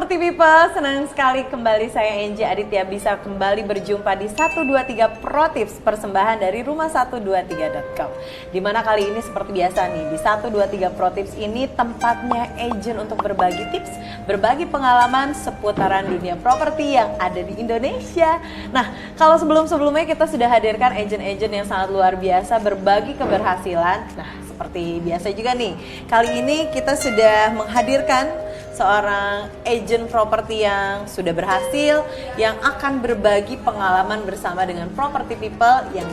Property People, senang sekali kembali saya Enji Aditya bisa kembali berjumpa di 123 Pro Tips persembahan dari rumah123.com. Dimana kali ini seperti biasa nih, di 123 Pro Tips ini tempatnya agent untuk berbagi tips, berbagi pengalaman seputaran dunia properti yang ada di Indonesia. Nah, kalau sebelum-sebelumnya kita sudah hadirkan agent-agent yang sangat luar biasa berbagi keberhasilan. Nah, seperti biasa juga nih, kali ini kita sudah menghadirkan seorang agent properti yang sudah berhasil, yang akan berbagi pengalaman bersama dengan property people yang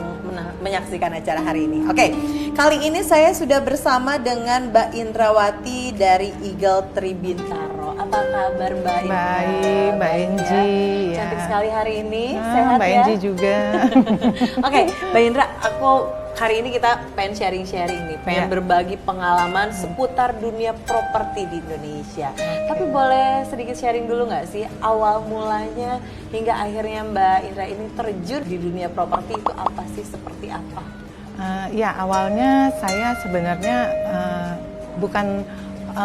menyaksikan acara hari ini. Oke, kali ini saya sudah bersama dengan Mbak Indrawati dari Eagle Tree Bintaro. Apa kabar Mbak Indra? Baik, Mbak Enji. Ya. Cantik sekali hari ini, sehat Mbak ya? Enji juga. Oke, Mbak Indra, hari ini kita pengen sharing-sharing nih, pengen berbagi pengalaman seputar dunia properti di Indonesia. Tapi boleh sedikit sharing dulu nggak sih awal mulanya hingga akhirnya Mbak Indra ini terjun di dunia properti itu apa sih, seperti apa? Ya, awalnya saya sebenarnya bukan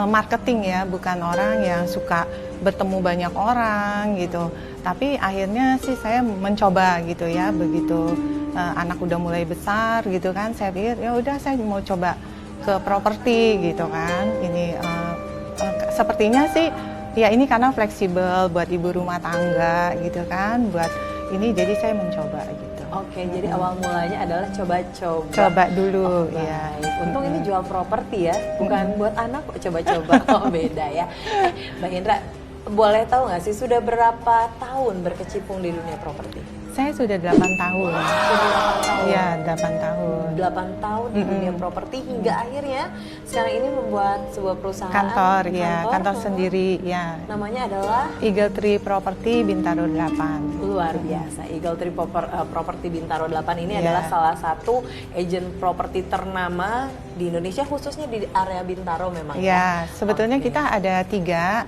marketing ya, bukan orang yang suka bertemu banyak orang gitu. Tapi akhirnya sih saya mencoba gitu ya, begitu anak udah mulai besar gitu kan, saya pikir ya udah saya mau coba ke properti gitu kan. Ini sepertinya sih ya ini karena fleksibel buat ibu rumah tangga gitu kan, buat ini jadi saya mencoba gitu. Oke, jadi awal mulanya adalah coba-coba. Coba dulu, ya. Untung ini jual properti ya, bukan buat anak kok coba-coba. Oh, beda ya. Mbak Indra, boleh tahu nggak sih sudah berapa tahun berkecimpung di dunia properti? Saya sudah 8 tahun. Sudah 8 tahun? Ya, 8 tahun. 8 tahun di dunia properti hingga akhirnya sekarang ini membuat sebuah perusahaan. Kantor sendiri ya. Namanya adalah? Eagle Tree Property Bintaro 8. Luar biasa, Eagle Tree Property Bintaro 8 ini adalah salah satu agent properti ternama di Indonesia, khususnya di area Bintaro memang ya. Sebetulnya kita ada 3,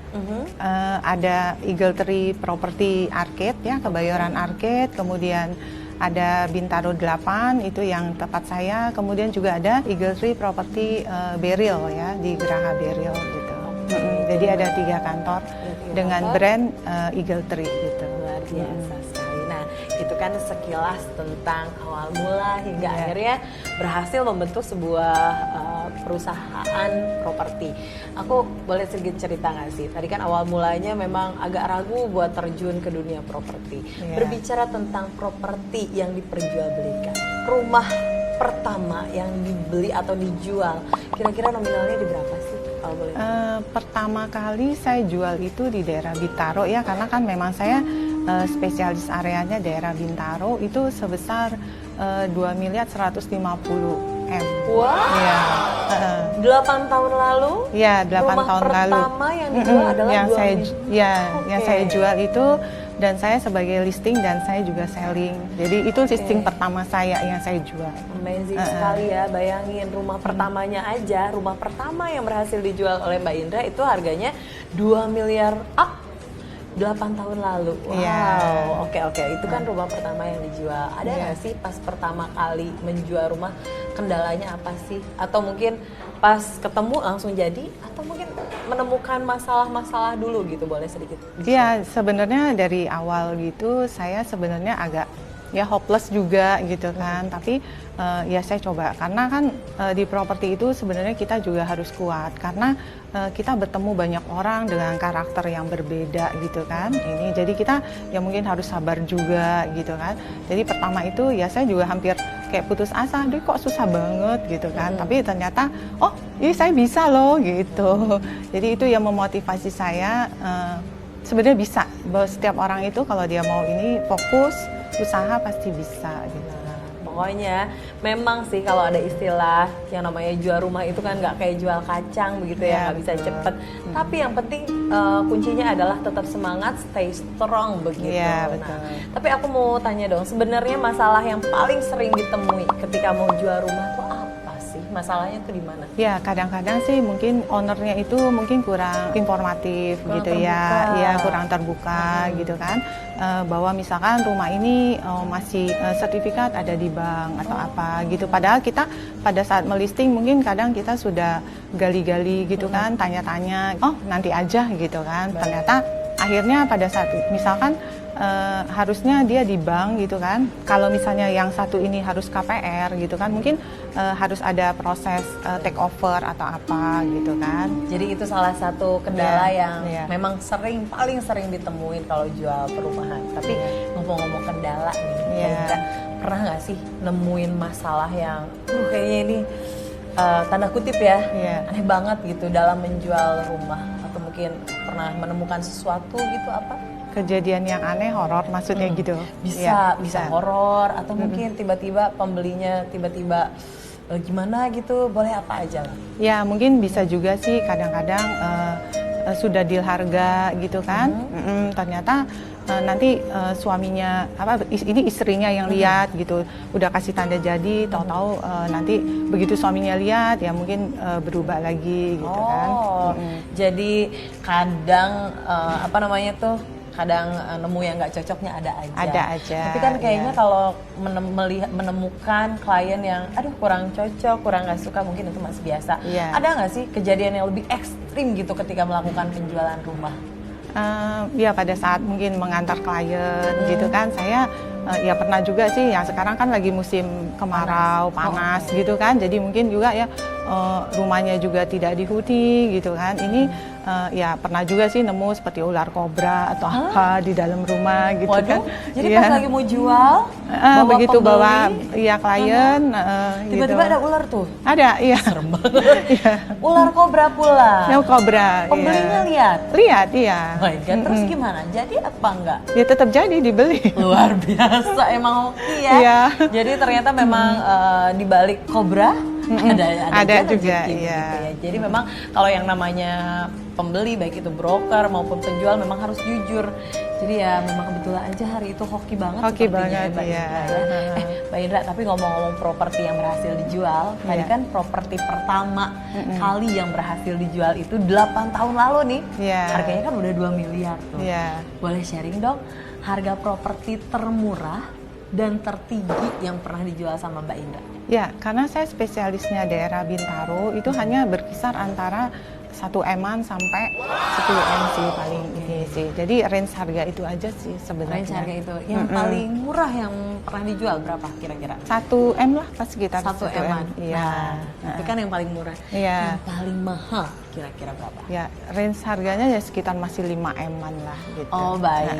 ada Eagle Tree Property Arcade ya, Kebayoran Arcade, kemudian ada Bintaro 8 itu yang tempat saya, kemudian juga ada Eagle Tree Property Beril ya, di Geraha Beril gitu. Jadi ada 3 kantor dengan brand Eagle Tree gitu. Luar biasa sekali. Nah, itu kan sekilas tentang awal mula hingga akhirnya berhasil membentuk sebuah perusahaan properti. Aku boleh sedikit cerita nggak sih? Tadi kan awal mulanya memang agak ragu buat terjun ke dunia properti. Berbicara tentang properti yang diperjualbelikan, rumah pertama yang dibeli atau dijual, kira-kira nominalnya di berapa sih? Kalau boleh. Pertama kali saya jual itu di daerah Bintaro ya, karena kan memang saya spesialis areanya daerah Bintaro itu sebesar 2.150.000.000. Wow. Ya. 8 tahun lalu? Ya, 8 tahun lalu. Rumah pertama yang dijual adalah yang saya jual itu, dan saya sebagai listing dan saya juga selling. Jadi itu listing pertama saya yang saya jual. Amazing sekali ya, bayangin rumah pertamanya aja, rumah pertama yang berhasil dijual oleh Mbak Indra itu harganya 2 miliar 8 tahun lalu. Wow, oke. Itu kan rumah pertama yang dijual. Ada nggak sih pas pertama kali menjual rumah, kendalanya apa sih? Atau mungkin pas ketemu langsung jadi? Atau mungkin menemukan masalah-masalah dulu gitu, boleh sedikit? Iya, sebenarnya dari awal gitu saya sebenarnya agak ya hopeless juga gitu kan. Tapi ya saya coba, karena kan di properti itu sebenarnya kita juga harus kuat, karena kita bertemu banyak orang dengan karakter yang berbeda gitu kan. Ini jadi kita ya mungkin harus sabar juga gitu kan. Jadi pertama itu ya saya juga hampir kayak putus asa, aduh kok susah banget gitu kan. Tapi ternyata ini saya bisa loh gitu. Jadi itu yang memotivasi saya, sebenarnya bisa, bahwa setiap orang itu kalau dia mau ini fokus usaha pasti bisa gitu. Pokoknya memang sih kalau ada istilah yang namanya jual rumah itu kan nggak kayak jual kacang begitu ya, nggak bisa cepet. Tapi yang penting kuncinya adalah tetap semangat, stay strong begitu. Betul. Tapi aku mau tanya dong, sebenarnya masalah yang paling sering ditemui ketika mau jual rumah tuh apa sih? Masalahnya tuh di mana? Ya, kadang-kadang sih mungkin ownernya itu mungkin kurang informatif gitu ya, kurang terbuka gitu kan. Bahwa misalkan rumah ini masih sertifikat ada di bank atau apa gitu. Padahal kita pada saat melisting mungkin kadang kita sudah gali-gali gitu kan, tanya-tanya, oh nanti aja gitu kan. Ternyata akhirnya pada saat misalkan harusnya dia di bank gitu kan, kalau misalnya yang satu ini harus KPR gitu kan, mungkin harus ada proses take over atau apa gitu kan. Jadi itu salah satu kendala yang Iya. memang paling sering ditemuin kalau jual perumahan. Tapi ngomong-ngomong kendala nih, Iya. Mbak, pernah nggak sih nemuin masalah yang, kayaknya ini tanda kutip ya, Iya. aneh banget gitu dalam menjual rumah, atau mungkin pernah menemukan sesuatu gitu apa? Kejadian yang aneh, horor maksudnya gitu. Bisa Iya, horor atau mungkin tiba-tiba pembelinya tiba-tiba gimana gitu, boleh apa aja lah. Ya mungkin bisa juga sih kadang-kadang sudah deal harga gitu kan. Ternyata nanti suaminya ini istrinya yang lihat gitu, udah kasih tanda jadi, tahu-tahu nanti begitu suaminya lihat ya mungkin berubah lagi gitu kan. Jadi kadang kadang nemu yang nggak cocoknya ada aja. Ada aja. Tapi kan kayaknya iya. kalau menemukan klien yang aduh kurang cocok, kurang nggak suka, mungkin itu masih biasa. Iya. Ada nggak sih kejadian yang lebih ekstrim gitu ketika melakukan penjualan rumah? Ya pada saat mungkin mengantar klien gitu kan, saya ya pernah juga sih, yang sekarang kan lagi musim kemarau panas gitu kan, jadi mungkin juga ya rumahnya juga tidak dihuni gitu kan. Ini ya pernah juga sih nemu seperti ular kobra atau apa di dalam rumah gitu. Waduh, kan. jadi Iya. pas lagi mau jual, Begitu pembeli, bawa ya klien tiba-tiba gitu. ada ular tuh. Ada, iya. Serem banget. Ular kobra pula. Yang kobra. Pembelinya iya. lihat. Lihat, iya. Oh my God, terus gimana? Jadi apa enggak? Ya tetap jadi dibeli. Luar biasa, emang hoki ya. Iya. Jadi ternyata memang di balik kobra ada juga, rezeki iya. gitu ya. Jadi memang kalau yang namanya pembeli, baik itu broker maupun penjual, memang harus jujur. Jadi ya memang kebetulan aja hari itu hoki banget. Hoki sepertinya banget, Mbak iya. Indra ya. Mbak Indra, tapi ngomong-ngomong properti yang berhasil dijual, tadi Iya. kan properti pertama kali yang berhasil dijual itu 8 tahun lalu nih. Iya. Harganya kan udah 2 miliar tuh. Iya. Boleh sharing dong harga properti termurah dan tertinggi yang pernah dijual sama Mbak Indra? Ya, karena saya spesialisnya daerah Bintaro, itu hanya berkisar antara 1 M-an sampai 10 M sih paling ini sih. Jadi range harga itu aja sih sebenarnya. Range harga itu. Yang paling murah yang pernah dijual berapa kira-kira? 1 M lah, pas sekitar 1 1 M-an. Iya. Nah, itu kan yang paling murah. Iya. Yang paling mahal kira-kira berapa? Ya, range harganya ya sekitar masih 5 M-an lah gitu. Oh baik,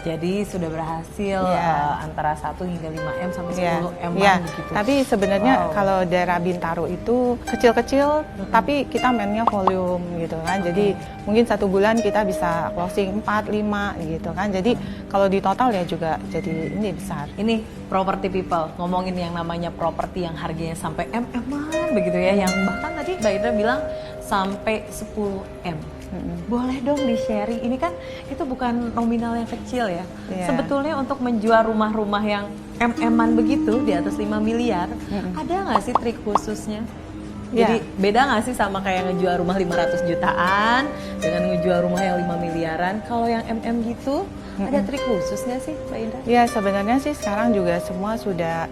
jadi sudah berhasil Iya. antara 1 hingga 5 M sampai 10 M Ya, gitu. tapi sebenarnya Wow. kalau daerah Bintaro itu kecil-kecil, tapi kita mainnya volume gitu kan. Jadi mungkin 1 bulan kita bisa closing 4, 5 gitu kan. Jadi kalau di total ya juga jadi ini besar. Ini property people, ngomongin yang namanya properti yang harganya sampai M-an begitu ya, yang bahkan tadi Mbak Indra bilang sampai 10 M. Boleh dong di-sharing, ini kan itu bukan nominal yang kecil ya. Iya. Sebetulnya untuk menjual rumah-rumah yang M-an begitu, di atas 5 miliar, ada nggak sih trik khususnya? Iya. Jadi beda nggak sih sama kayak ngejual rumah 500 jutaan dengan ngejual rumah yang 5 miliaran? Kalau yang MM gitu, ada trik khususnya sih Mbak Indra? Ya sebenarnya sih sekarang juga semua sudah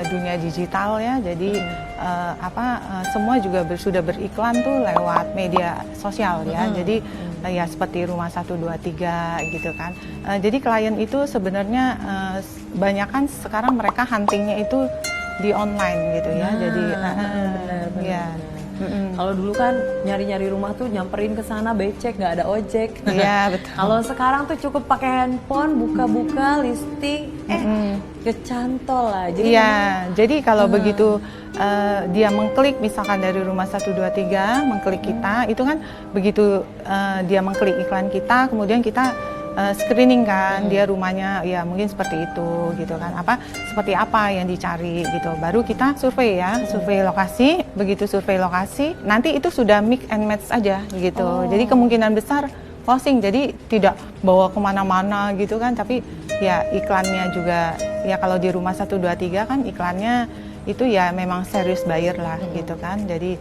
dunia digital ya, jadi semua juga sudah beriklan tuh lewat media sosial ya. Jadi ya seperti rumah 123 gitu kan. Jadi klien itu sebenarnya banyakan sekarang mereka huntingnya itu di online gitu ya. Jadi benar. ya. Kalau dulu kan nyari-nyari rumah tuh nyamperin ke sana, becek, nggak ada ojek. Iya, betul. Kalau sekarang tuh cukup pakai handphone, buka-buka listing, kecantol lah. Jadi jadi kalau begitu dia mengklik misalkan dari rumah 123, mengklik kita, itu kan begitu dia mengklik iklan kita, kemudian kita screening kan dia rumahnya ya mungkin seperti itu gitu kan, seperti apa yang dicari gitu, baru kita survei ya, survei lokasi. Begitu survei lokasi nanti itu sudah mix and match aja gitu, jadi kemungkinan besar closing. Jadi tidak bawa kemana-mana gitu kan, tapi ya iklannya juga ya, kalau di rumah 123 kan iklannya itu ya memang serius buyer lah gitu kan, jadi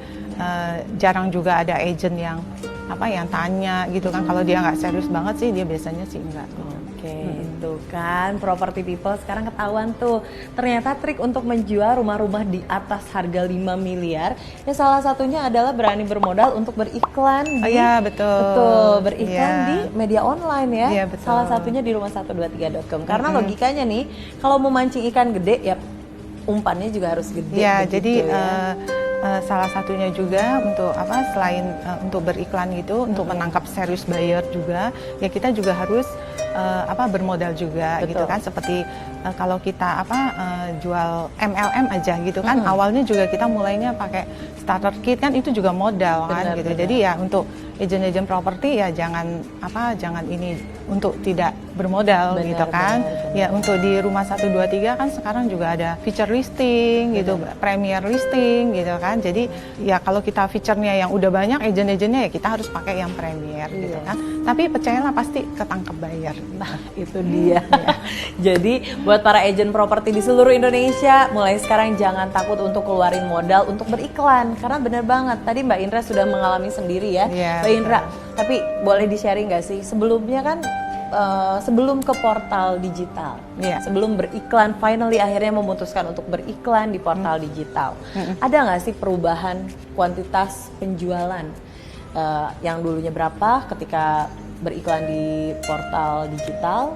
jarang juga ada agent yang yang tanya gitu kan. Kalau dia nggak serius banget sih dia biasanya sih enggak gitu. Oke. Itu kan property people sekarang ketahuan tuh. Ternyata trik untuk menjual rumah-rumah di atas harga 5 miliar ya salah satunya adalah berani bermodal untuk beriklan di betul. beriklan di media online ya. Iya, betul. Salah satunya di rumah123.com. Karena logikanya nih kalau mau mancing ikan gede ya umpannya juga harus gede. Ya, begitu, jadi salah satunya juga untuk selain untuk beriklan gitu, untuk menangkap serius buyer juga, ya kita juga harus bermodal juga. Betul. Gitu kan, seperti kalau kita jual MLM aja gitu kan, awalnya juga kita mulainya pakai starter kit kan, itu juga modal kan gitu. Benar. Jadi ya untuk agent-agent properti ya jangan ini untuk tidak bermodal gitu kan. Benar. Ya untuk di Rumah123 kan sekarang juga ada feature listing gitu, premier listing gitu kan. Jadi ya kalau kita feature-nya yang udah banyak, agent-agentnya ya kita harus pakai yang premier gitu kan. Tapi percayalah pasti ketangkep buyer. Nah, itu dia. Jadi buat para agent properti di seluruh Indonesia, mulai sekarang jangan takut untuk keluarin modal untuk beriklan. Karena bener banget, tadi Mbak Indra sudah mengalami sendiri ya. Mbak Indra, tapi boleh di-sharing nggak sih? Sebelumnya kan sebelum ke portal digital, sebelum beriklan, finally akhirnya memutuskan untuk beriklan di portal digital. Ada nggak sih perubahan kuantitas penjualan yang dulunya berapa ketika beriklan di portal digital,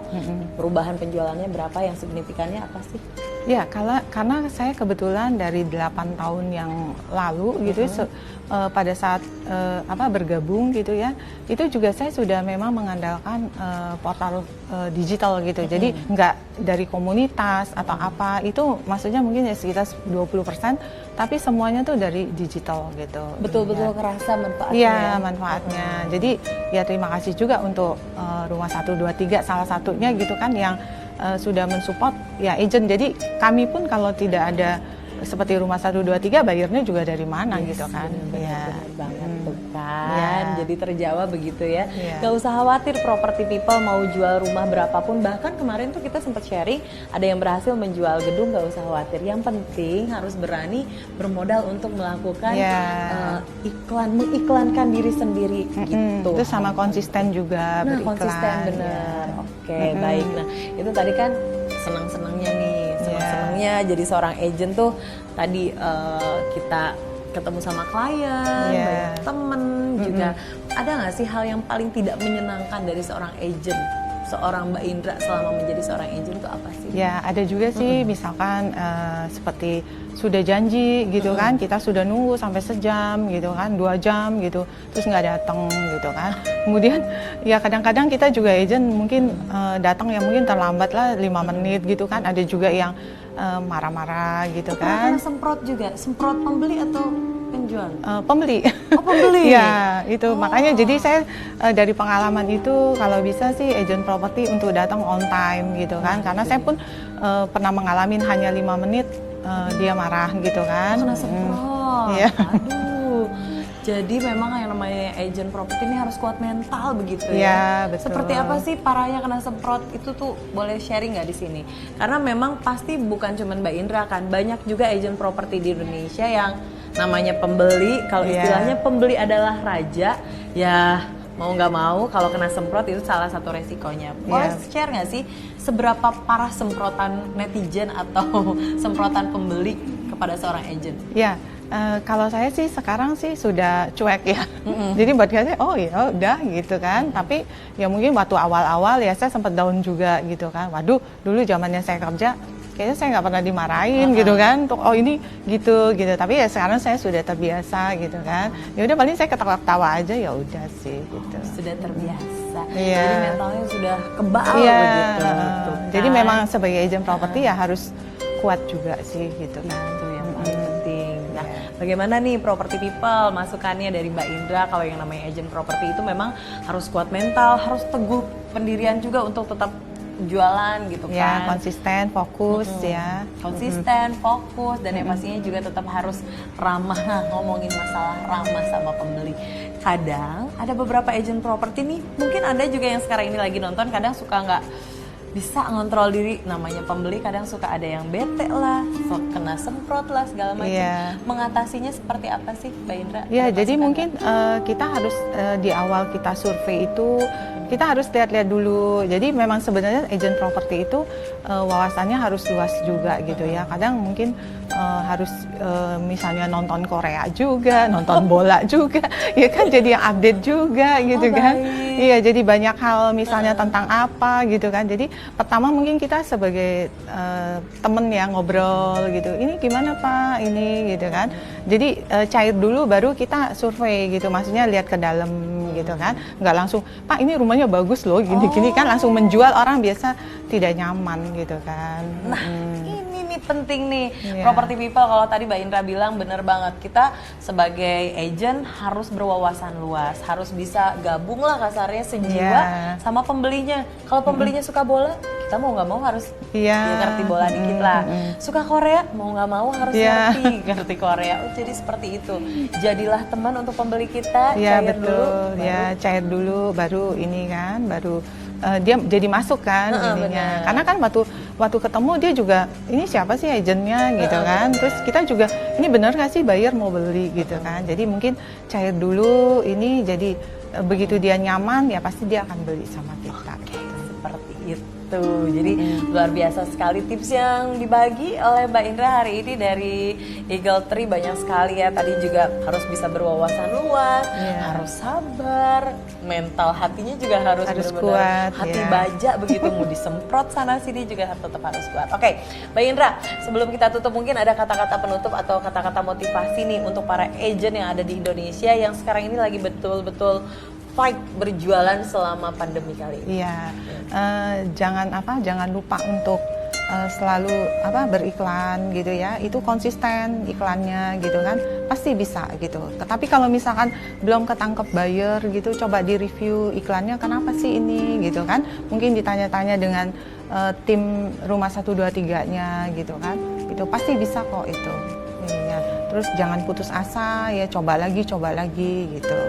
perubahan penjualannya berapa, yang signifikannya apa sih? Ya, karena saya kebetulan dari 8 tahun yang lalu gitu, pada saat bergabung gitu ya, itu juga saya sudah memang mengandalkan portal digital gitu. Jadi nggak dari komunitas atau apa, itu maksudnya mungkin ya sekitar 20%, tapi semuanya tuh dari digital gitu. Betul-betul kerasa manfaatnya. Iya, manfaatnya. Jadi ya terima kasih juga untuk Rumah123 salah satunya gitu kan, yang sudah mensupport ya agent. Jadi kami pun kalau tidak ada seperti Rumah123, bayarnya juga dari mana gitu kan. Benar banget tuh kan. Jadi terjawab begitu ya. Gak usah khawatir property people mau jual rumah berapapun. Bahkan kemarin tuh kita sempat sharing ada yang berhasil menjual gedung, gak usah khawatir. Yang penting harus berani bermodal untuk melakukan mengiklankan diri sendiri gitu. Itu sama konsisten juga beriklan. Konsisten bener. Oke, baik. Nah, itu tadi kan senang-senangnya nih. Senangnya jadi seorang agent tuh tadi kita ketemu sama klien, banyak temen juga. Ada nggak sih hal yang paling tidak menyenangkan dari seorang agent, seorang Mbak Indra selama menjadi seorang agent itu apa sih? Ya ada juga sih, misalkan seperti sudah janji gitu kan, kita sudah nunggu sampai sejam gitu kan, 2 jam gitu, terus nggak datang gitu kan. Kemudian ya kadang-kadang kita juga agent mungkin datang ya mungkin terlambat lah 5 menit gitu kan. Ada juga yang marah-marah gitu kan. Pernah semprot juga, semprot pembeli atau penjual? Pembeli. Oh, pembeli. Ya itu makanya jadi saya dari pengalaman itu kalau bisa sih agent property untuk datang on time gitu kan. Karena saya pun pernah mengalami hanya 5 menit dia marah gitu kan. Kena semprot. Iya. Aduh. Jadi memang yang namanya agent properti ini harus kuat mental begitu ya. Iya, betul. Seperti apa sih parahnya kena semprot itu tuh, boleh sharing nggak di sini? Karena memang pasti bukan cuma Mbak Indra kan, banyak juga agent properti di Indonesia yang namanya pembeli. Kalau istilahnya pembeli adalah raja, ya mau nggak mau kalau kena semprot itu salah satu resikonya. Boleh share nggak sih seberapa parah semprotan netizen atau semprotan pembeli kepada seorang agent? Ya. Kalau saya sih sekarang sih sudah cuek ya. Jadi buat saya oh ya udah gitu kan. Tapi ya mungkin waktu awal-awal ya saya sempat down juga gitu kan. Waduh, dulu zamannya saya kerja kayaknya saya nggak pernah dimarahin gitu kan. Untuk oh ini gitu. Tapi ya sekarang saya sudah terbiasa gitu kan. Ya udah paling saya ketawa-ketawa aja ya udah sih gitu. Sudah terbiasa. Iya. Jadi mentalnya sudah kebal begitu. Jadi memang sebagai agent properti ya harus kuat juga sih gitu kan. Itu yang paling penting. Nah, bagaimana nih property people, masukannya dari Mbak Indra? Kalau yang namanya agent properti itu memang harus kuat mental, harus teguh pendirian juga untuk tetap jualan gitu kan. Ya, konsisten, fokus ya. Konsisten, fokus, dan yang pastinya juga tetap harus ramah. Nah, ngomongin masalah ramah sama pembeli. Kadang ada beberapa agent properti nih, mungkin Anda juga yang sekarang ini lagi nonton, kadang suka nggak bisa ngontrol diri. Namanya pembeli kadang suka ada yang bete lah, kena semprot lah segala macam. Iya. Mengatasinya seperti apa sih, Mbak Indra? Ya, Ada jadi masukan mungkin kita harus di awal kita survei itu kita harus lihat-lihat dulu. Jadi memang sebenarnya agent properti itu wawasannya harus luas juga gitu ya. Kadang mungkin harus misalnya nonton Korea juga, nonton bola juga, ya kan jadi yang update juga gitu kan. Baik. Iya, jadi banyak hal misalnya tentang apa gitu kan. Jadi pertama mungkin kita sebagai temen ya ngobrol gitu. Ini gimana Pak? Ini gitu kan. Jadi cair dulu baru kita survei gitu. Maksudnya lihat ke dalam gitu kan. Nggak langsung, Pak ini rumahnya bagus loh gini-gini kan langsung menjual, orang biasa tidak nyaman gitu kan. Nah, ini nih penting nih. Iya. Property people, kalau tadi Mbak Indra bilang bener banget. Kita sebagai agent harus berwawasan luas, harus bisa gabung lah kasarnya sejiwa sama pembelinya. Kalau pembelinya suka bola, kita mau nggak mau harus ngerti bola dikit lah. Suka Korea, mau nggak mau harus ngerti Korea. Oh, jadi seperti itu. Jadilah teman untuk pembeli kita. Iya, cair betul. dulu. Ya, cair dulu, baru ini kan, baru dia jadi masuk kan ininya. Karena kan waktu ketemu dia juga, ini siapa sih agennya gitu kan. Terus kita juga, ini bener gak sih buyer mau beli gitu kan. Jadi mungkin cair dulu ini, jadi begitu dia nyaman ya pasti dia akan beli sama kita. Seperti itu. Jadi luar biasa sekali tips yang dibagi oleh Mbak Indra hari ini dari Eagle Tree, banyak sekali ya. Tadi juga harus bisa berwawasan luas, harus sabar, mental hatinya juga harus benar-benar kuat, hati baja begitu, mau disemprot sana sini juga tetap harus kuat. Oke, Mbak Indra, sebelum kita tutup mungkin ada kata-kata penutup atau kata-kata motivasi nih untuk para agent yang ada di Indonesia yang sekarang ini lagi betul-betul fight berjualan selama pandemi kali ini. Iya, jangan lupa untuk selalu beriklan gitu ya. Itu konsisten iklannya gitu kan, pasti bisa gitu. Tetapi kalau misalkan belum ketangkep buyer gitu, coba di review iklannya kenapa sih ini gitu kan. Mungkin ditanya-tanya dengan tim rumah 123-nya gitu kan. Itu pasti bisa kok itu. Ya. Terus jangan putus asa ya, coba lagi gitu.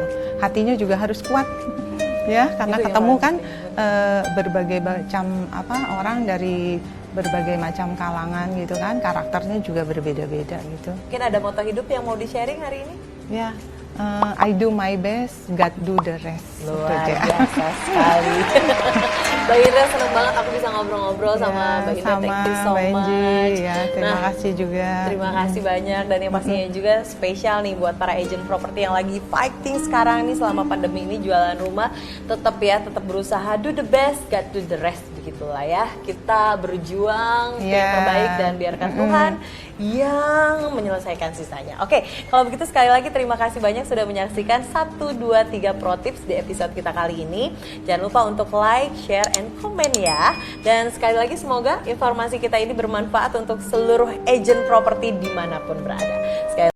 Hatinya juga harus kuat ya, karena gitu ketemu ya, kan berbagai macam orang dari berbagai macam kalangan gitu kan, karakternya juga berbeda-beda gitu. Mungkin ada moto hidup yang mau di-sharing hari ini? Ya, I do my best, God do the rest. Luar biasa sekali. Mbak Indra, seneng banget aku bisa ngobrol-ngobrol sama Mbak Indra. Thank you so much. Ya, terima kasih juga. Terima kasih banyak, dan yang pastinya juga spesial nih buat para agent properti yang lagi fighting sekarang nih selama pandemi ini jualan rumah. Tetap berusaha, do the best, God do the rest, begitulah ya. Kita berjuang yang terbaik dan biarkan Tuhan yang menyelesaikan sisanya. Oke, kalau begitu sekali lagi terima kasih banyak sudah menyaksikan 1, 2, 3 Pro Tips di episode kita kali ini. Jangan lupa untuk like, share, and comment ya. Dan sekali lagi semoga informasi kita ini bermanfaat untuk seluruh agent properti dimanapun berada. Sekali